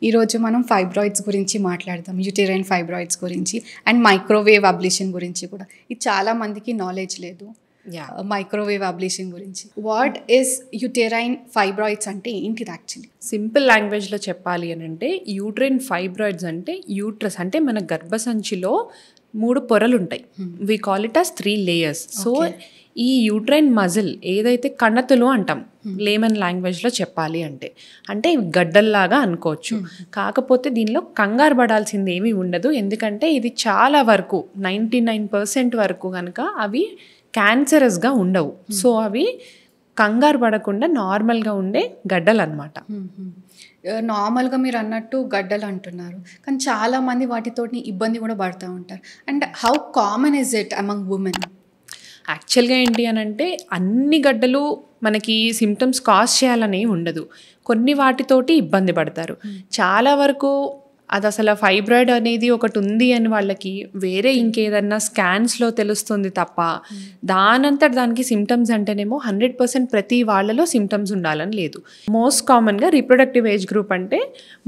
ఈరోజు మనం ఫైబ్రాయిడ్స్ గురించి మాట్లాడదాం, యూటెరైన్ ఫైబ్రాయిడ్స్ గురించి అండ్ మైక్రోవేవ్ అబ్లేషన్ గురించి కూడా. ఇది చాలా మందికి నాలెడ్జ్ లేదు మైక్రోవేవ్ అబ్లేషన్ గురించి. వాట్ ఈస్ యూటెరైన్ ఫైబ్రాయిడ్స్ అంటే ఏంటిది యాక్చువల్లీ? సింపుల్ లాంగ్వేజ్లో చెప్పాలి అని అంటే యూట్రైన్ ఫైబ్రాయిడ్స్ అంటే యూట్రస్ అంటే మన గర్భసంచిలో 3 పొరలు ఉంటాయి. We call it as 3 layers. So ఈ యూట్రైన్ మజిల్ ఏదైతే కణతులు అంటాం లేమన్ లాంగ్వేజ్లో చెప్పాలి అంటే ఇవి గడ్డల్లాగా అనుకోవచ్చు. కాకపోతే దీనిలో కంగారు పడాల్సింది ఏమీ ఉండదు, ఎందుకంటే ఇది చాలా వరకు 99% వరకు కనుక అవి క్యాన్సరస్గా ఉండవు. సో అవి కంగారు పడకుండా నార్మల్గా ఉండే గడ్డలు అనమాట. నార్మల్గా మీరు అన్నట్టు గడ్డలు అంటున్నారు, కానీ చాలామంది వాటితోటి ఇబ్బంది కూడా పడుతూ ఉంటారు. And how common is it among women? యాక్చువల్గా ఏంటి అని అంటే అన్ని గడ్డలు మనకి సిమ్టమ్స్ కాజ్ చేయాలని ఉండదు, కొన్ని వాటితోటి ఇబ్బంది పడతారు. చాలా వరకు అది అసలు ఫైబ్రాయిడ్ అనేది ఒకటి ఉంది అని వాళ్ళకి వేరే ఇంకేదన్నా స్కాన్స్లో తెలుస్తుంది తప్ప దానంతట దానికి సిమ్టమ్స్ అంటేనేమో 100% ప్రతి వాళ్ళలో సిమ్టమ్స్ ఉండాలని లేదు. మోస్ట్ కామన్గా రీప్రొడక్టివ్ ఏజ్ గ్రూప్ అంటే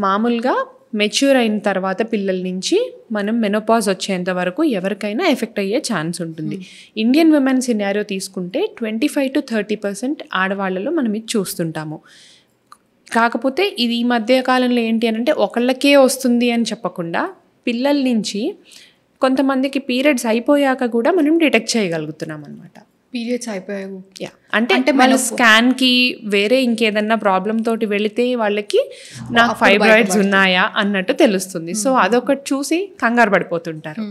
మామూలుగా మెచ్యూర్ అయిన తర్వాత పిల్లల నుంచి మనం మెనోపాజ్ వచ్చేంత వరకు ఎవరికైనా ఎఫెక్ట్ అయ్యే ఛాన్స్ ఉంటుంది. ఇండియన్ విమెన్ సినారియో తీసుకుంటే 25 to 30% ఆడవాళ్ళలో మనం ఇది చూస్తుంటాము. కాకపోతే ఇది ఈ మధ్యకాలంలో ఏంటి అని అంటే ఒకళ్ళకే వస్తుంది అని చెప్పకుండా పిల్లల నుంచి కొంతమందికి పీరియడ్స్ అయిపోయాక కూడా మనం డిటెక్ట్ చేయగలుగుతున్నాం అనమాట. పీరియడ్స్ అయిపోయాయి అంటే మన స్కాన్కి వేరే ఇంకేదన్నా ప్రాబ్లం తోటి వెళితే వాళ్ళకి నాకు ఫైబ్రాయిడ్స్ ఉన్నాయా అన్నట్టు తెలుస్తుంది. సో అదొకటి చూసి కంగారు పడిపోతుంటారు.